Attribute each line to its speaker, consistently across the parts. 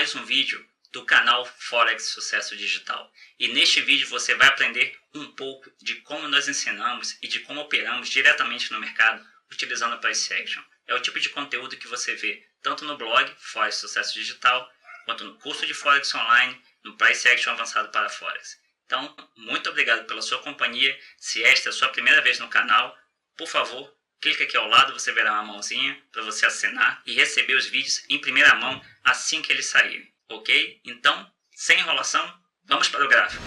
Speaker 1: mais um vídeo do canal Forex Sucesso Digital. E neste vídeo você vai aprender um pouco de como nós ensinamos e de como operamos diretamente no mercado utilizando a Price Action. É o tipo de conteúdo que você vê tanto no blog Forex Sucesso Digital, quanto no curso de Forex Online, no Price Action Avançado para Forex. Então, muito obrigado pela sua companhia. Se esta é a sua primeira vez no canal, por favor, clique aqui ao lado, você verá uma mãozinha para você assinar e receber os vídeos em primeira mão assim que eles saírem, ok? Então, sem enrolação, vamos para o gráfico.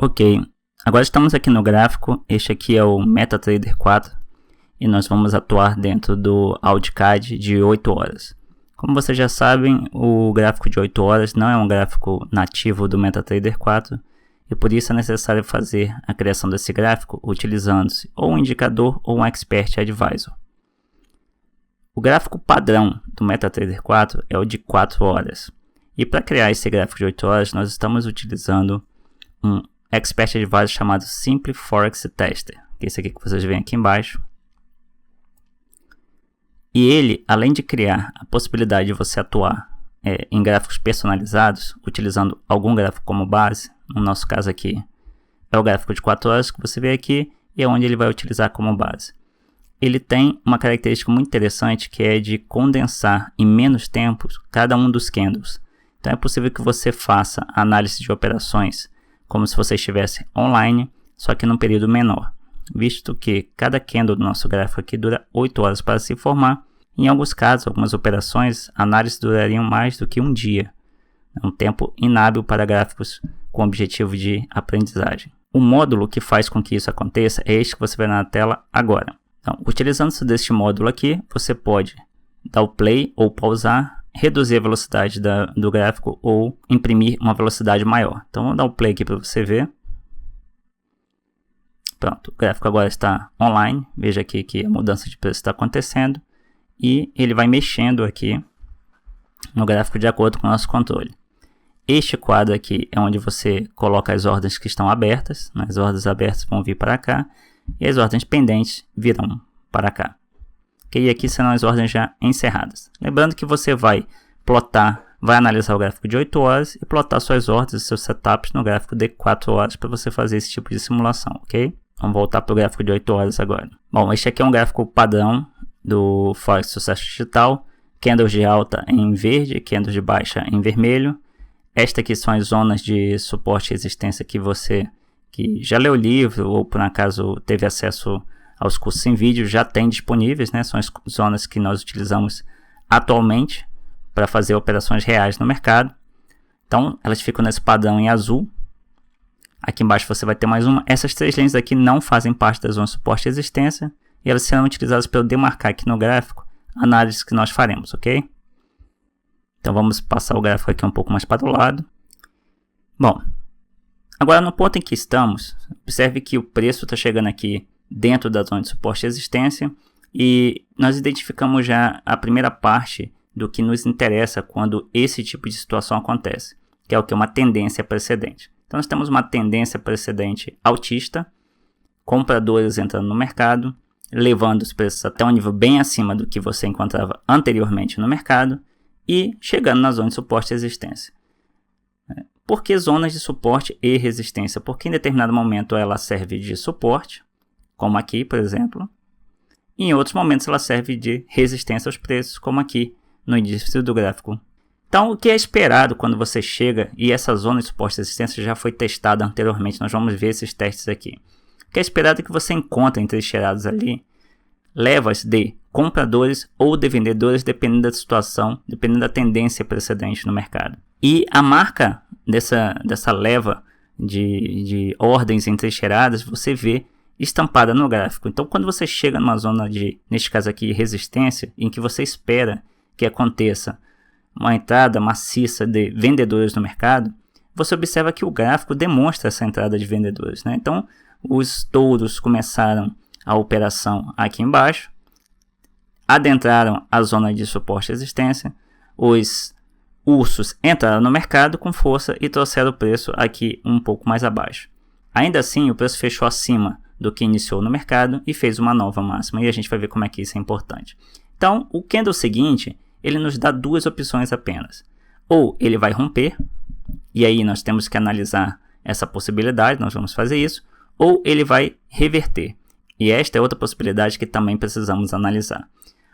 Speaker 1: Ok, agora estamos aqui no gráfico. Este aqui é o MetaTrader 4 e nós vamos atuar dentro do AudiCAD de 8 horas. Como vocês já sabem, o gráfico de 8 horas não é um gráfico nativo do MetaTrader 4 e por isso é necessário fazer a criação desse gráfico utilizando-se ou um indicador ou um Expert Advisor. O gráfico padrão do MetaTrader 4 é o de 4 horas e para criar esse gráfico de 8 horas nós estamos utilizando um Expert Advisor chamado Simple Forex Tester, que é esse aqui que vocês veem aqui embaixo. E ele, além de criar a possibilidade de você atuar em gráficos personalizados, utilizando algum gráfico como base, no nosso caso aqui é o gráfico de 4 horas que você vê aqui, e é onde ele vai utilizar como base. Ele tem uma característica muito interessante que é de condensar em menos tempo cada um dos candles. Então é possível que você faça a análise de operações como se você estivesse online, só que num período menor, visto que cada candle do nosso gráfico aqui dura 8 horas para se formar. Em alguns casos, algumas operações, a análise duraria mais do que um dia, um tempo inábil para gráficos com objetivo de aprendizagem. O módulo que faz com que isso aconteça é este que você vê na tela agora. Então, utilizando-se deste módulo aqui, você pode dar o play ou pausar, reduzir a velocidade do gráfico ou imprimir uma velocidade maior. Então vamos dar o play aqui para você ver. Pronto, o gráfico agora está online. Veja aqui que a mudança de preço está acontecendo e ele vai mexendo aqui no gráfico de acordo com o nosso controle. Este quadro aqui é onde você coloca as ordens que estão abertas. As ordens abertas vão vir para cá e as ordens pendentes virão para cá. E aqui serão as ordens já encerradas. Lembrando que você vai plotar, vai analisar o gráfico de 8 horas e plotar suas ordens e seus setups no gráfico de 4 horas para você fazer esse tipo de simulação, ok? Vamos voltar para o gráfico de 8 horas agora. Bom, este aqui é um gráfico padrão do Forex Sucesso Digital. Candles de alta em verde, candles de baixa em vermelho. Estas aqui são as zonas de suporte e resistência que você que já leu o livro ou por acaso teve acesso aos cursos em vídeo já tem disponíveis, né? São as zonas que nós utilizamos atualmente para fazer operações reais no mercado. Então, elas ficam nesse padrão em azul. Aqui embaixo você vai ter mais uma. Essas três linhas aqui não fazem parte da zona de suporte e resistência e elas serão utilizadas para eu demarcar aqui no gráfico a análise que nós faremos, ok? Então, vamos passar o gráfico aqui um pouco mais para o lado. Bom, agora no ponto em que estamos, observe que o preço está chegando aqui dentro da zona de suporte e resistência e nós identificamos já a primeira parte do que nos interessa quando esse tipo de situação acontece, que é o que? Uma tendência precedente. Então nós temos uma tendência precedente altista, compradores entrando no mercado, levando os preços até um nível bem acima do que você encontrava anteriormente no mercado e chegando na zona de suporte e resistência. Por que zonas de suporte e resistência? Porque em determinado momento ela serve de suporte, como aqui, por exemplo, e em outros momentos ela serve de resistência aos preços, como aqui no início do gráfico. Então, o que é esperado quando você chega, e essa zona de suporte e resistência já foi testada anteriormente, nós vamos ver esses testes aqui. O que é esperado é que você encontre entrincheirados ali levas de compradores ou de vendedores, dependendo da situação, dependendo da tendência precedente no mercado. E a marca dessa leva de ordens entrincheiradas, você vê estampada no gráfico. Então, quando você chega numa zona de, neste caso aqui, resistência, em que você espera que aconteça uma entrada maciça de vendedores no mercado, você observa que o gráfico demonstra essa entrada de vendedores, né? Então, os touros começaram a operação aqui embaixo, adentraram a zona de suporte e resistência, os ursos entraram no mercado com força e trouxeram o preço aqui um pouco mais abaixo. Ainda assim, o preço fechou acima do que iniciou no mercado e fez uma nova máxima, e a gente vai ver como é que isso é importante. Então, o candle seguinte, ele nos dá duas opções apenas. Ou ele vai romper, e aí nós temos que analisar essa possibilidade, nós vamos fazer isso, ou ele vai reverter. E esta é outra possibilidade que também precisamos analisar.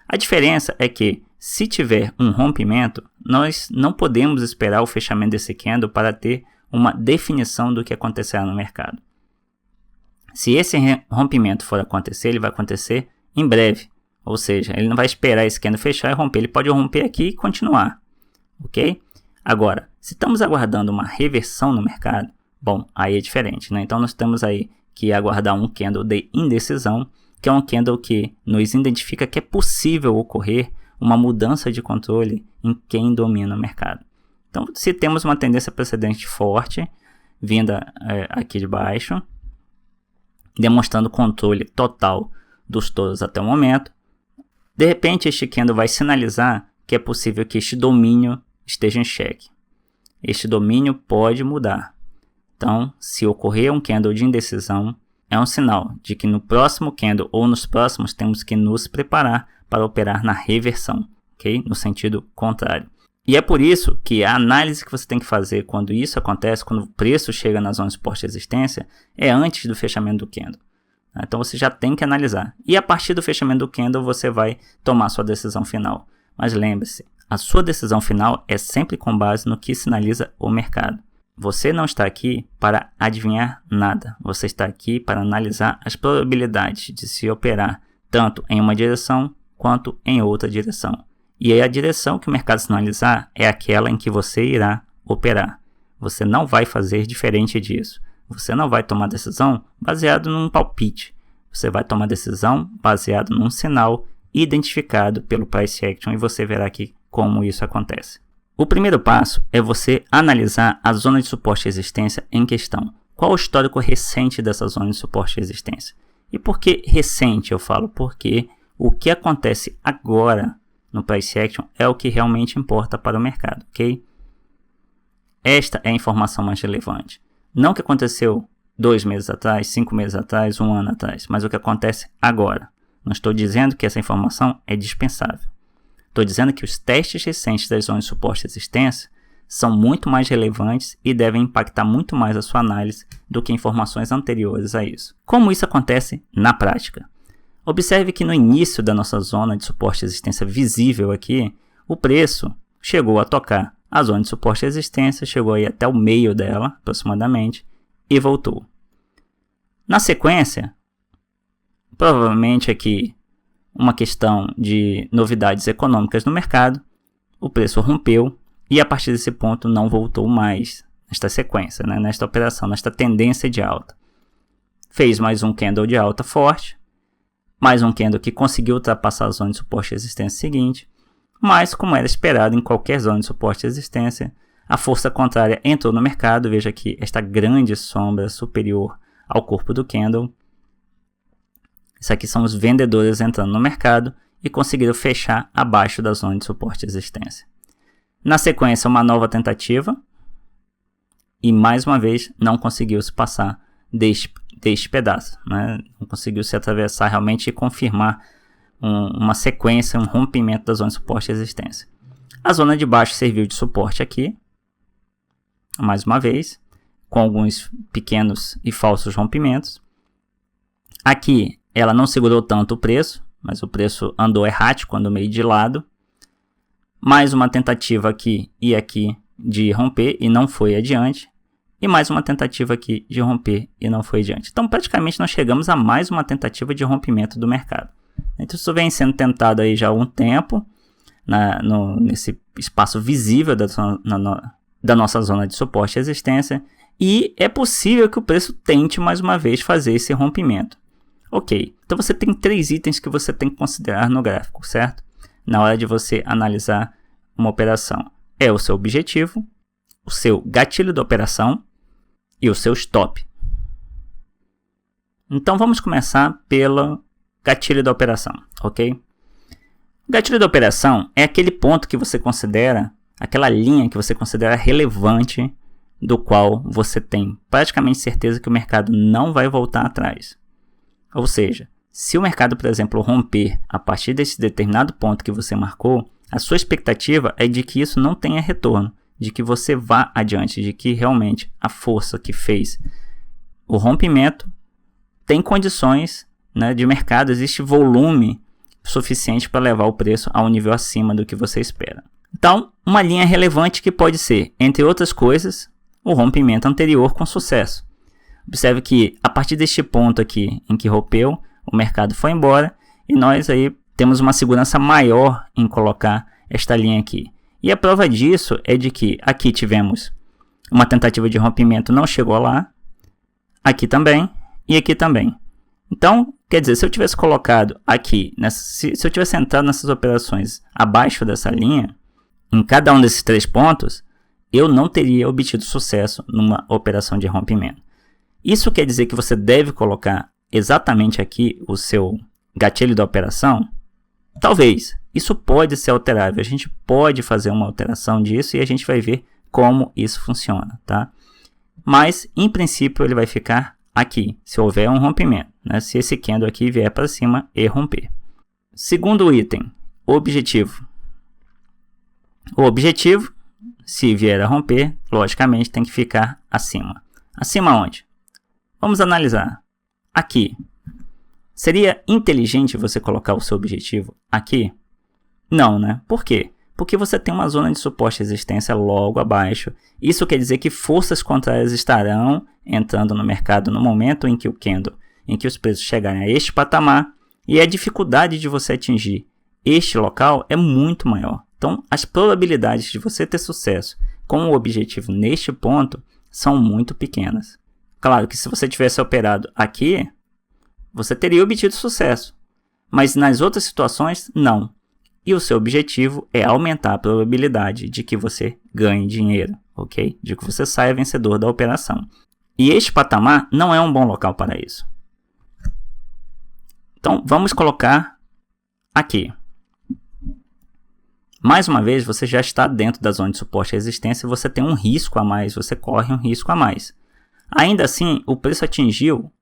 Speaker 1: A diferença é que, se tiver um rompimento, nós não podemos esperar o fechamento desse candle para ter uma definição do que acontecerá no mercado. Se esse rompimento for acontecer, ele vai acontecer em breve. Ou seja, ele não vai esperar esse candle fechar e romper. Ele pode romper aqui e continuar. Ok? Agora, se estamos aguardando uma reversão no mercado, bom, aí é diferente, né? Então nós temos aí que aguardar um candle de indecisão, que é um candle que nos identifica que é possível ocorrer uma mudança de controle em quem domina o mercado. Então, se temos uma tendência precedente forte, vinda aqui de baixo, demonstrando controle total dos touros até o momento, de repente este candle vai sinalizar que é possível que este domínio esteja em xeque. Este domínio pode mudar. Então, se ocorrer um candle de indecisão, é um sinal de que no próximo candle ou nos próximos temos que nos preparar para operar na reversão, ok? No sentido contrário. E é por isso que a análise que você tem que fazer quando isso acontece, quando o preço chega na zona de suporte e resistência, é antes do fechamento do candle. Então você já tem que analisar. E a partir do fechamento do candle você vai tomar sua decisão final. Mas lembre-se, a sua decisão final é sempre com base no que sinaliza o mercado. Você não está aqui para adivinhar nada. Você está aqui para analisar as probabilidades de se operar tanto em uma direção quanto em outra direção. E aí a direção que o mercado sinalizar é aquela em que você irá operar. Você não vai fazer diferente disso. Você não vai tomar decisão baseado num palpite. Você vai tomar decisão baseado num sinal identificado pelo price action e você verá aqui como isso acontece. O primeiro passo é você analisar a zona de suporte e resistência em questão. Qual o histórico recente dessa zona de suporte e resistência? E por que recente eu falo? Porque o que acontece agora no price action é o que realmente importa para o mercado, ok? Esta é a informação mais relevante. Não o que aconteceu 2 meses atrás, 5 meses atrás, 1 ano atrás, mas o que acontece agora. Não estou dizendo que essa informação é dispensável. Estou dizendo que os testes recentes das zonas de suporte e resistência são muito mais relevantes e devem impactar muito mais a sua análise do que informações anteriores a isso. Como isso acontece na prática? Observe que no início da nossa zona de suporte e resistência visível aqui, o preço chegou a tocar a zona de suporte e resistência, chegou aí até o meio dela, aproximadamente, e voltou. Na sequência, provavelmente aqui uma questão de novidades econômicas no mercado, o preço rompeu e a partir desse ponto não voltou mais nesta sequência, né? Nesta operação, nesta tendência de alta. Fez mais um candle de alta forte, mais um candle que conseguiu ultrapassar a zona de suporte e resistência seguinte, mas como era esperado em qualquer zona de suporte e resistência, a força contrária entrou no mercado. Veja aqui esta grande sombra superior ao corpo do candle. Isso aqui são os vendedores entrando no mercado e conseguiram fechar abaixo da zona de suporte e resistência. Na sequência, uma nova tentativa e mais uma vez não conseguiu se passar deste pedaço, né? Não conseguiu se atravessar realmente e confirmar uma sequência, um rompimento da zona de suporte e resistência. A zona de baixo serviu de suporte aqui, mais uma vez, com alguns pequenos e falsos rompimentos. Aqui ela não segurou tanto o preço, mas o preço andou errático, andou meio de lado. Mais uma tentativa aqui e aqui de romper e não foi adiante. E mais uma tentativa aqui de romper e não foi adiante. Então praticamente nós chegamos a mais uma tentativa de rompimento do mercado. Então isso vem sendo tentado aí já há algum tempo, nesse espaço visível da nossa zona de suporte e resistência. E é possível que o preço tente mais uma vez fazer esse rompimento. Ok, então você tem 3 itens que você tem que considerar no gráfico, certo? Na hora de você analisar uma operação. É o seu objetivo, o seu gatilho da operação e o seu stop. Então vamos começar pelo gatilho da operação, ok? O gatilho da operação é aquele ponto que você considera, aquela linha que você considera relevante, do qual você tem praticamente certeza que o mercado não vai voltar atrás. Ou seja, se o mercado, por exemplo, romper a partir desse determinado ponto que você marcou, a sua expectativa é de que isso não tenha retorno, de que você vá adiante, de que realmente a força que fez o rompimento tem condições, né, de mercado, existe volume suficiente para levar o preço a um nível acima do que você espera. Então, uma linha relevante que pode ser, entre outras coisas, o rompimento anterior com sucesso. Observe que a partir deste ponto aqui em que rompeu, o mercado foi embora e nós aí temos uma segurança maior em colocar esta linha aqui. E a prova disso é de que aqui tivemos uma tentativa de rompimento, não chegou lá, aqui também e aqui também. Então, quer dizer, se eu tivesse colocado aqui, se eu tivesse entrado nessas operações abaixo dessa linha, em cada um desses 3 pontos, eu não teria obtido sucesso numa operação de rompimento. Isso quer dizer que você deve colocar exatamente aqui o seu gatilho da operação? Talvez. Isso pode ser alterável. A gente pode fazer uma alteração disso e a gente vai ver como isso funciona, tá? Mas, em princípio, ele vai ficar aqui, se houver um rompimento, né? Se esse candle aqui vier para cima e romper. Segundo item, objetivo. O objetivo, se vier a romper, logicamente tem que ficar acima. Acima onde? Vamos analisar. Aqui. Seria inteligente você colocar o seu objetivo aqui? Não, né? Por quê? Porque você tem uma zona de suporte e resistência logo abaixo. Isso quer dizer que forças contrárias estarão entrando no mercado no momento em que o candle, em que os preços chegarem a este patamar, e a dificuldade de você atingir este local é muito maior. Então, as probabilidades de você ter sucesso com o objetivo neste ponto são muito pequenas. Claro que se você tivesse operado aqui, você teria obtido sucesso, mas nas outras situações, não. E o seu objetivo é aumentar a probabilidade de que você ganhe dinheiro, ok? De que você saia vencedor da operação. E este patamar não é um bom local para isso. Então, vamos colocar aqui. Mais uma vez, você já está dentro da zona de suporte e resistência e você tem um risco a mais, você corre um risco a mais. Ainda assim, o preço atingiu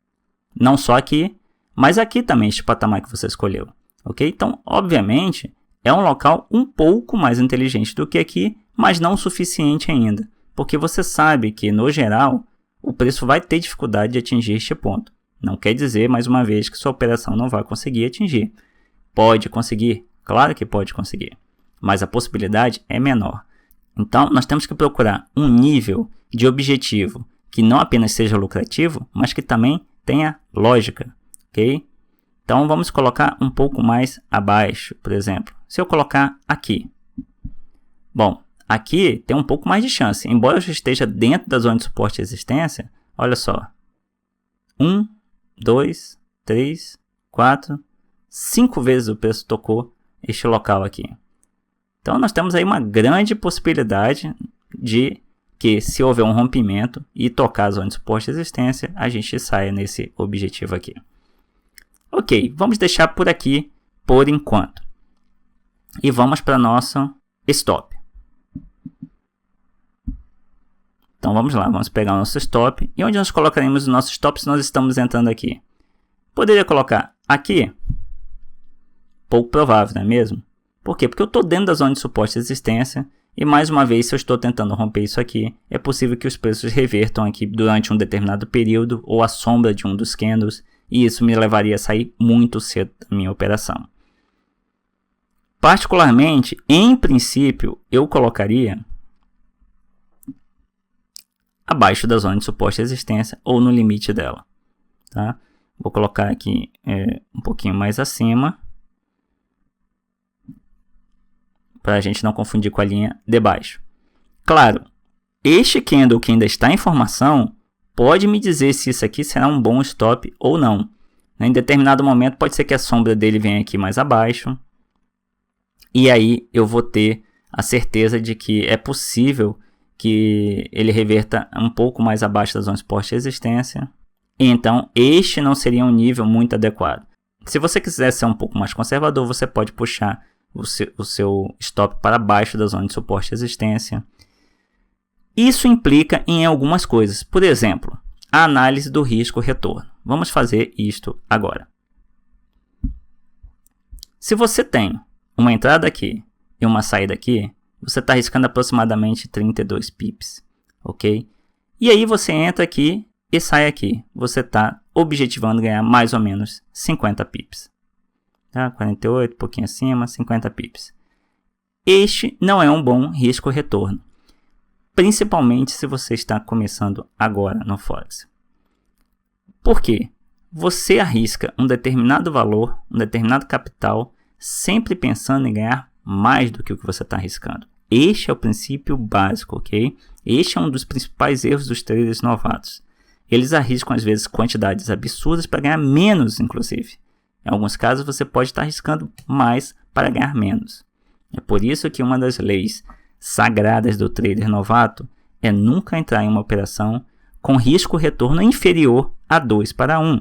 Speaker 1: não só aqui, mas aqui também este patamar que você escolheu, ok? Então, obviamente, é um local um pouco mais inteligente do que aqui, mas não o suficiente ainda, porque você sabe que, no geral, o preço vai ter dificuldade de atingir este ponto. Não quer dizer, mais uma vez, que sua operação não vai conseguir atingir. Pode conseguir, claro que pode conseguir, mas a possibilidade é menor. Então, nós temos que procurar um nível de objetivo que não apenas seja lucrativo, mas que também tenha lógica, ok? Então, vamos colocar um pouco mais abaixo, por exemplo. Se eu colocar aqui. Bom, aqui tem um pouco mais de chance. Embora eu esteja dentro da zona de suporte e resistência, olha só. 1, 2, 3, 4, 5 vezes o preço tocou este local aqui. Então, nós temos aí uma grande possibilidade de que, se houver um rompimento e tocar a zona de suporte e resistência, a gente saia nesse objetivo aqui. Ok, vamos deixar por aqui por enquanto. E vamos para nosso stop. Então vamos lá, vamos pegar o nosso stop. E onde nós colocaremos o nosso stop se nós estamos entrando aqui? Poderia colocar aqui? Pouco provável, não é mesmo? Por quê? Porque eu estou dentro da zona de suporte e resistência. E mais uma vez, se eu estou tentando romper isso aqui, é possível que os preços revertam aqui durante um determinado período ou a sombra de um dos candles. E isso me levaria a sair muito cedo da minha operação. Particularmente, em princípio, eu colocaria abaixo da zona de suporte e resistência ou no limite dela. Tá? Vou colocar aqui um pouquinho mais acima, para a gente não confundir com a linha de baixo. Claro, este candle que ainda está em formação pode me dizer se isso aqui será um bom stop ou não. Em determinado momento pode ser que a sombra dele venha aqui mais abaixo. E aí eu vou ter a certeza de que é possível que ele reverta um pouco mais abaixo da zona de suporte e resistência. E então este não seria um nível muito adequado. Se você quiser ser um pouco mais conservador, você pode puxar o seu stop para baixo da zona de suporte e resistência. Isso implica em algumas coisas. Por exemplo, a análise do risco-retorno. Vamos fazer isto agora. Se você tem uma entrada aqui e uma saída aqui, você está arriscando aproximadamente 32 pips, ok? E aí você entra aqui e sai aqui. Você está objetivando ganhar mais ou menos 50 pips. Tá? 48, um pouquinho acima, 50 pips. Este não é um bom risco-retorno, principalmente se você está começando agora no Forex. Por quê? Você arrisca um determinado valor, um determinado capital, sempre pensando em ganhar mais do que o que você está arriscando. Este é o princípio básico, ok? Este é um dos principais erros dos traders novatos. Eles arriscam às vezes quantidades absurdas para ganhar menos, inclusive. Em alguns casos você pode estar arriscando mais para ganhar menos. É por isso que uma das leis sagradas do trader novato é nunca entrar em uma operação com risco-retorno inferior a 2 para 1.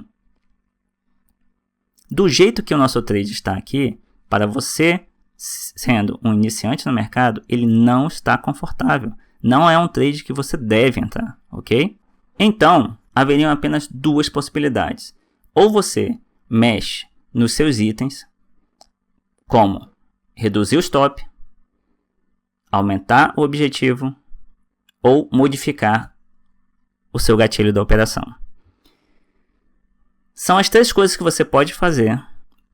Speaker 1: Do jeito que o nosso trade está aqui, para você, sendo um iniciante no mercado, ele não está confortável. Não é um trade que você deve entrar, ok? Então, haveriam apenas duas possibilidades. Ou você mexe nos seus itens, como reduzir o stop, aumentar o objetivo ou modificar o seu gatilho da operação. São as três coisas que você pode fazer,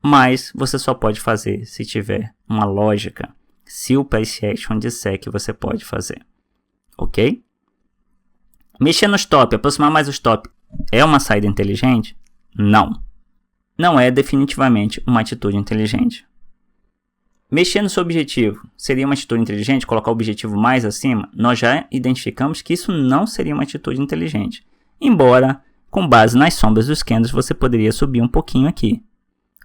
Speaker 1: mas você só pode fazer se tiver uma lógica, se o price action disser que você pode fazer, ok? Mexer no stop, aproximar mais o stop, é uma saída inteligente? Não. Não é definitivamente uma atitude inteligente. Mexer no seu objetivo seria uma atitude inteligente? Colocar o objetivo mais acima? Nós já identificamos que isso não seria uma atitude inteligente. Embora, com base nas sombras dos candles, você poderia subir um pouquinho aqui,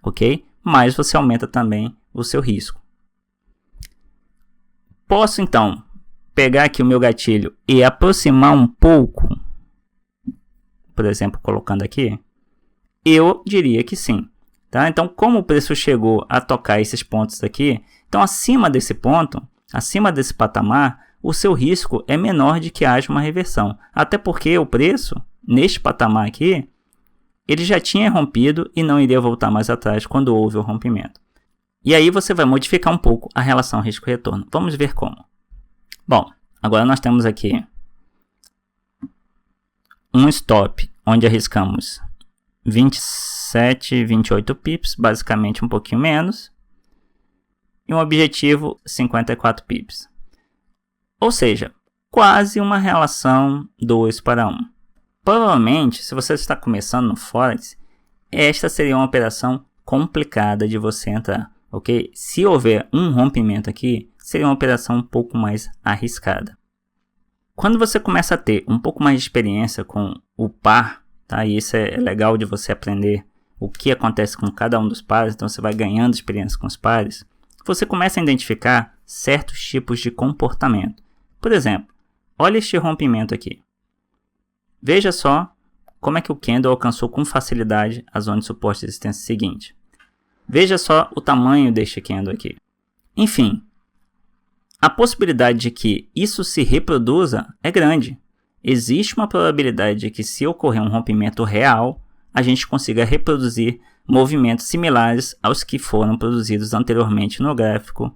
Speaker 1: ok? Mas você aumenta também o seu risco. Posso então pegar aqui o meu gatilho e aproximar um pouco, por exemplo, colocando aqui? Eu diria que sim. Tá? Então, como o preço chegou a tocar esses pontos aqui, então acima desse ponto, acima desse patamar, o seu risco é menor de que haja uma reversão. Até porque o preço, neste patamar aqui, ele já tinha rompido e não iria voltar mais atrás quando houve o rompimento. E aí você vai modificar um pouco a relação risco-retorno. Vamos ver como. Bom, agora nós temos aqui um stop onde arriscamos 27, 28 pips, basicamente um pouquinho menos, e um objetivo 54 pips. Ou seja, quase uma relação 2 para 1. Provavelmente, se você está começando no Forex, esta seria uma operação complicada de você entrar, ok? Se houver um rompimento aqui, seria uma operação um pouco mais arriscada. Quando você começa a ter um pouco mais de experiência com o par, tá? E isso é legal de você aprender o que acontece com cada um dos pares, então você vai ganhando experiência com os pares, você começa a identificar certos tipos de comportamento. Por exemplo, olha este rompimento aqui. Veja só como é que o candle alcançou com facilidade a zona de suporte e resistência seguinte. Veja só o tamanho deste candle aqui. Enfim, a possibilidade de que isso se reproduza é grande. Existe uma probabilidade de que, se ocorrer um rompimento real, a gente consiga reproduzir movimentos similares aos que foram produzidos anteriormente no gráfico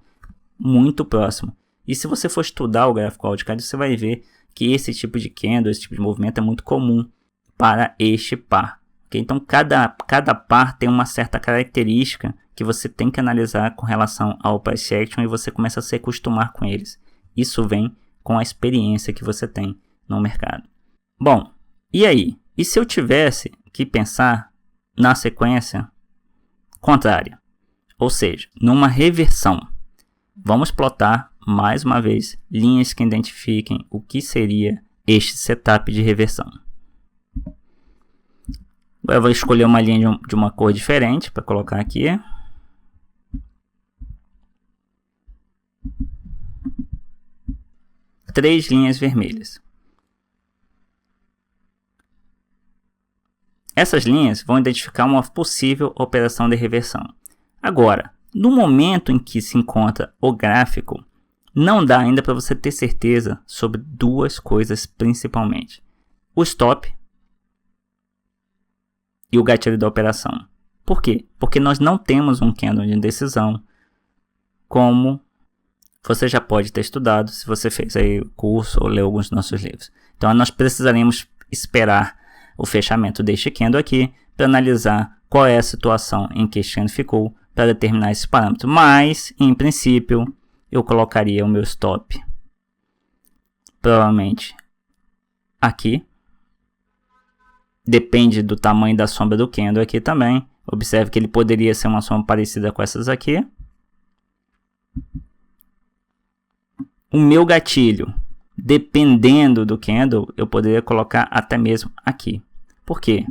Speaker 1: muito próximo. E se você for estudar o gráfico wildcard, você vai ver que esse tipo de candle, esse tipo de movimento é muito comum para este par. Okay? Então, cada par tem uma certa característica que você tem que analisar com relação ao price action e você começa a se acostumar com eles. Isso vem com a experiência que você tem no mercado. Bom, e aí? E se eu tivesse que pensar na sequência contrária? Ou seja, numa reversão. Vamos plotar mais uma vez linhas que identifiquem o que seria este setup de reversão. Agora eu vou escolher uma linha de uma cor diferente para colocar aqui. Três linhas vermelhas. Essas linhas vão identificar uma possível operação de reversão. Agora, No momento em que se encontra o gráfico, não dá ainda para você ter certeza sobre duas coisas principalmente: o stop e o gatilho da operação. Por quê? Porque nós não temos um candle de indecisão, como você já pode ter estudado se você fez aí o curso ou leu alguns dos nossos livros. Então nós precisaremos esperar o fechamento deste candle aqui para analisar qual é a situação em que este candle ficou para determinar esse parâmetro. Mas, em princípio, eu colocaria o meu stop provavelmente aqui. Depende do tamanho da sombra do candle aqui também. Observe que ele poderia ser uma sombra parecida com essas aqui. O meu gatilho, dependendo do candle, eu poderia colocar até mesmo aqui. Por quê?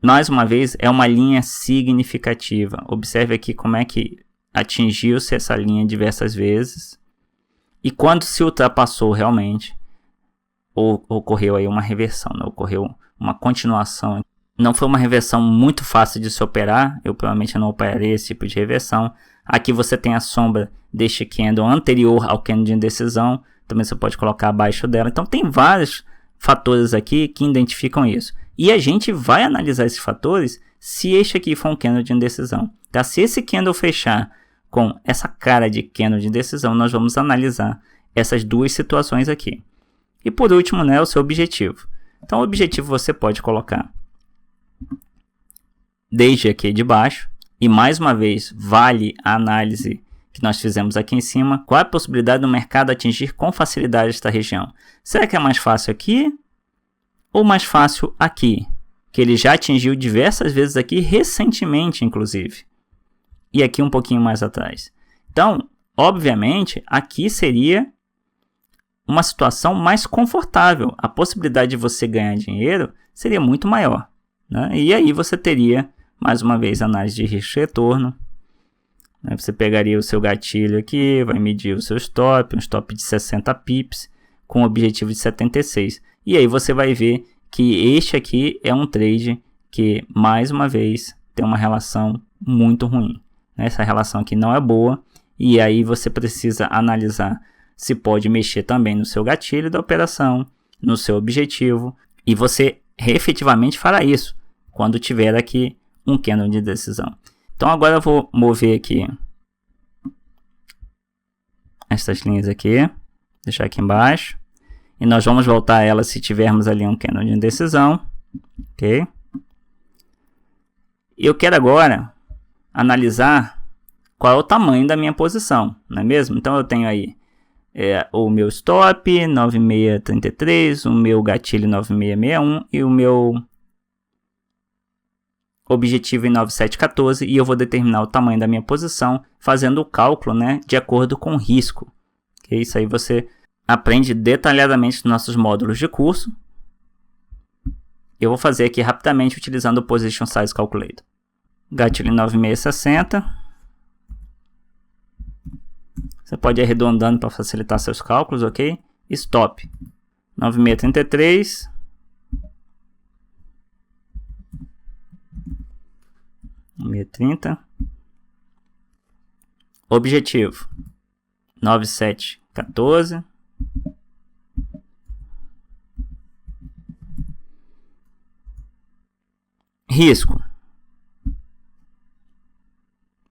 Speaker 1: Mais uma vez, é uma linha significativa. Observe aqui como é que atingiu-se essa linha diversas vezes. E quando se ultrapassou realmente, ocorreu aí uma reversão, né? Ocorreu uma continuação. Não foi uma reversão muito fácil de se operar. Eu provavelmente não operarei esse tipo de reversão. Aqui você tem a sombra deste candle anterior ao candle de indecisão. Também você pode colocar abaixo dela. Então tem vários fatores aqui que identificam isso. E a gente vai analisar esses fatores se este aqui for um candle de indecisão. Tá? Se esse candle fechar com essa cara de candle de indecisão, nós vamos analisar essas duas situações aqui. E por último, né, o seu objetivo. Então o objetivo você pode colocar desde aqui de baixo. E mais uma vez, vale a análise que nós fizemos aqui em cima. Qual é a possibilidade do mercado atingir com facilidade esta região? Será que é mais fácil aqui ou mais fácil aqui? Que ele já atingiu diversas vezes aqui, recentemente inclusive. E aqui um pouquinho mais atrás. Então, obviamente, aqui seria uma situação mais confortável. A possibilidade de você ganhar dinheiro seria muito maior, né? E aí você teria, mais uma vez, análise de risco-retorno. Você pegaria o seu gatilho aqui, vai medir o seu stop, um stop de 60 pips, com objetivo de 76. E aí você vai ver que este aqui é um trade que, mais uma vez, tem uma relação muito ruim. Essa relação aqui não é boa, e aí você precisa analisar se pode mexer também no seu gatilho da operação, no seu objetivo, e você efetivamente fará isso quando tiver aqui um candle de decisão. Então agora eu vou mover aqui estas linhas aqui, deixar aqui embaixo, e nós vamos voltar a ela se tivermos ali um candle de indecisão, ok? Eu quero agora analisar qual é o tamanho da minha posição, não é mesmo? Então eu tenho aí o meu stop 9633, o meu gatilho 9661 e o meu objetivo em 9714, e eu vou determinar o tamanho da minha posição fazendo o cálculo, né, de acordo com o risco. Okay? Isso aí você aprende detalhadamente nos nossos módulos de curso. Eu vou fazer aqui rapidamente utilizando o Position Size Calculator. Gatilho em 9660. Você pode ir arredondando para facilitar seus cálculos, ok? Stop 9633. Objetivo 9714. Risco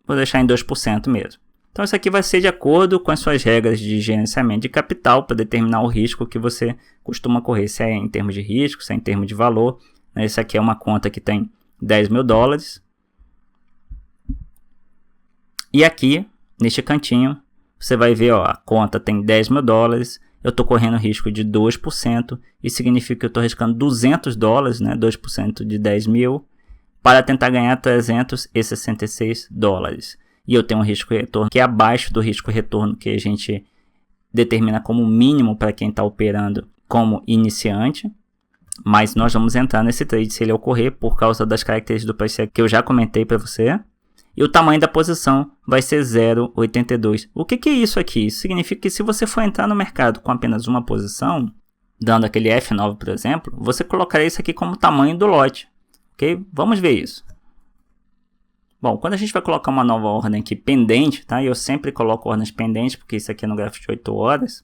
Speaker 1: vou deixar em 2% mesmo. Então isso aqui vai ser de acordo com as suas regras de gerenciamento de capital para determinar o risco que você costuma correr, se é em termos de risco, se é em termos de valor. Esse aqui é uma conta que tem $10.000. E aqui, neste cantinho, você vai ver, ó, a conta tem $10.000, eu estou correndo risco de 2%, isso significa que eu estou arriscando $200, né, 2% de 10.000, para tentar ganhar $366. E eu tenho um risco-retorno que é abaixo do risco-retorno que a gente determina como mínimo para quem está operando como iniciante. Mas nós vamos entrar nesse trade se ele ocorrer por causa das características do preço que eu já comentei para você. E o tamanho da posição vai ser 0,82. O que é isso aqui? Isso significa que se você for entrar no mercado com apenas uma posição, dando aquele F9, por exemplo, você colocaria isso aqui como tamanho do lote. Ok? Vamos ver isso. Bom, quando a gente vai colocar uma nova ordem aqui pendente, tá? Eu sempre coloco ordens pendentes, porque isso aqui é no gráfico de 8 horas.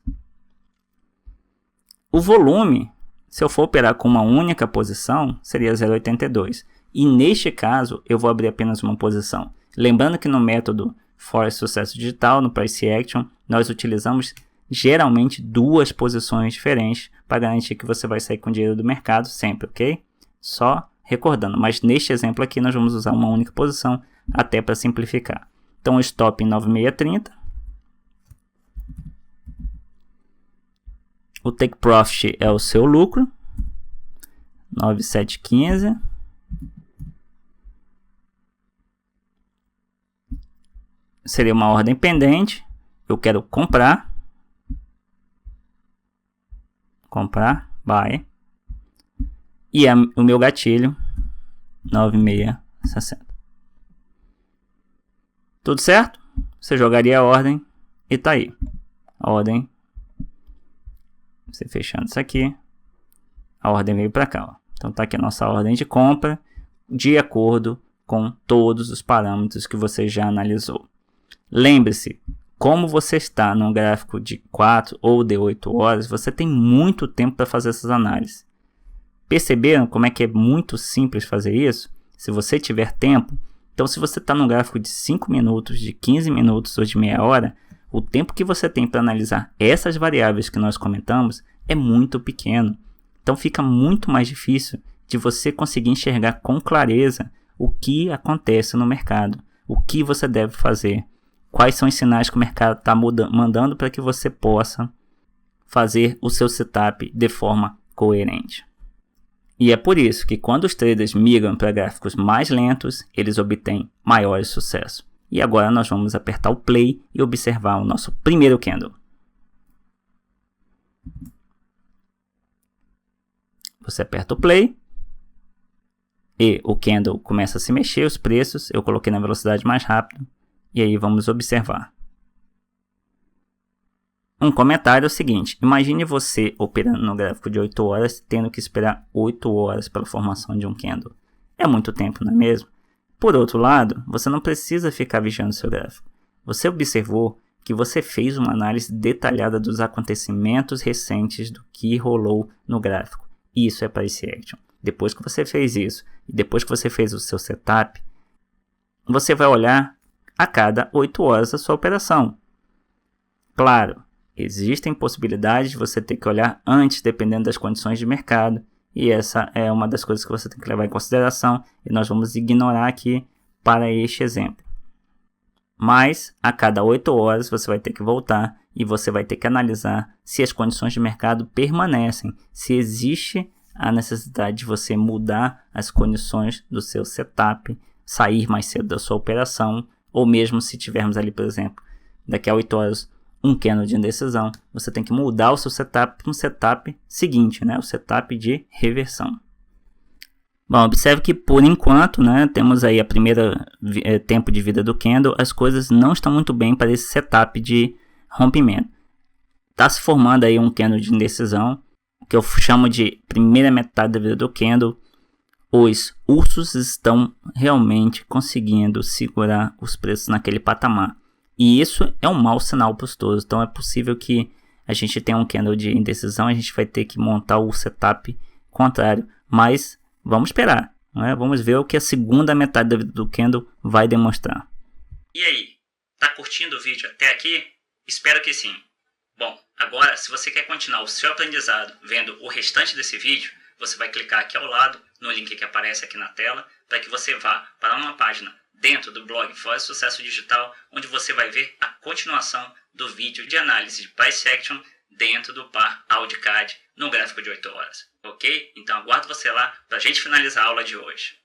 Speaker 1: O volume, se eu for operar com uma única posição, seria 0,82. E neste caso, eu vou abrir apenas uma posição. Lembrando que no método For Sucesso Digital, no Price Action, nós utilizamos geralmente duas posições diferentes para garantir que você vai sair com dinheiro do mercado sempre, ok? Só recordando, mas neste exemplo aqui nós vamos usar uma única posição até para simplificar. Então, stop em 9,630. O take profit é o seu lucro, 9,715. Seria uma ordem pendente. Eu quero comprar, buy. E o meu gatilho, 9,660. Tudo certo? Você jogaria a ordem e tá aí. A ordem. Você fechando isso aqui. A ordem veio para cá. Ó. Então tá aqui a nossa ordem de compra de acordo com todos os parâmetros que você já analisou. Lembre-se, como você está num gráfico de 4 ou de 8 horas, você tem muito tempo para fazer essas análises. Perceberam como é que é muito simples fazer isso? Se você tiver tempo, então se você está num gráfico de 5 minutos, de 15 minutos ou de meia hora, o tempo que você tem para analisar essas variáveis que nós comentamos é muito pequeno. Então fica muito mais difícil de você conseguir enxergar com clareza o que acontece no mercado, o que você deve fazer. Quais são os sinais que o mercado está mandando para que você possa fazer o seu setup de forma coerente. E é por isso que quando os traders migram para gráficos mais lentos, eles obtêm maior sucesso. E agora nós vamos apertar o play e observar o nosso primeiro candle. Você aperta o play e o candle começa a se mexer, os preços. Eu coloquei na velocidade mais rápida. E aí vamos observar. Um comentário é o seguinte: imagine você operando no gráfico de 8 horas, tendo que esperar 8 horas pela formação de um candle. É muito tempo, não é mesmo? Por outro lado, você não precisa ficar vigiando seu gráfico. Você observou que você fez uma análise detalhada dos acontecimentos recentes do que rolou no gráfico. Isso é Price Action. Depois que você fez isso, e depois que você fez o seu setup, você vai olhar a cada 8 horas a sua operação. Claro, existem possibilidades de você ter que olhar antes, dependendo das condições de mercado, e essa é uma das coisas que você tem que levar em consideração, e nós vamos ignorar aqui para este exemplo. Mas a cada 8 horas você vai ter que voltar e você vai ter que analisar se as condições de mercado permanecem, se existe a necessidade de você mudar as condições do seu setup, sair mais cedo da sua operação, ou mesmo se tivermos ali, por exemplo, daqui a 8 horas um candle de indecisão, você tem que mudar o seu setup para um setup seguinte, né? O setup de reversão. Bom, observe que por enquanto, né, temos aí a primeira tempo de vida do candle, as coisas não estão muito bem para esse setup de rompimento. Está se formando aí um candle de indecisão, que eu chamo de primeira metade da vida do candle. Os ursos estão realmente conseguindo segurar os preços naquele patamar. E isso é um mau sinal para os todos. Então é possível que a gente tenha um candle de indecisão, a gente vai ter que montar o setup contrário. Mas vamos esperar, né? Vamos ver o que a segunda metade do candle vai demonstrar. E aí, tá curtindo o vídeo até aqui? Espero que sim. Bom, agora se você quer continuar o seu aprendizado vendo o restante desse vídeo, você vai clicar aqui ao lado no link que aparece aqui na tela para que você vá para uma página dentro do blog For Sucesso Digital, onde você vai ver a continuação do vídeo de análise de Price Action dentro do par Audicad no gráfico de 8 horas, ok? Então aguardo você lá para a gente finalizar a aula de hoje.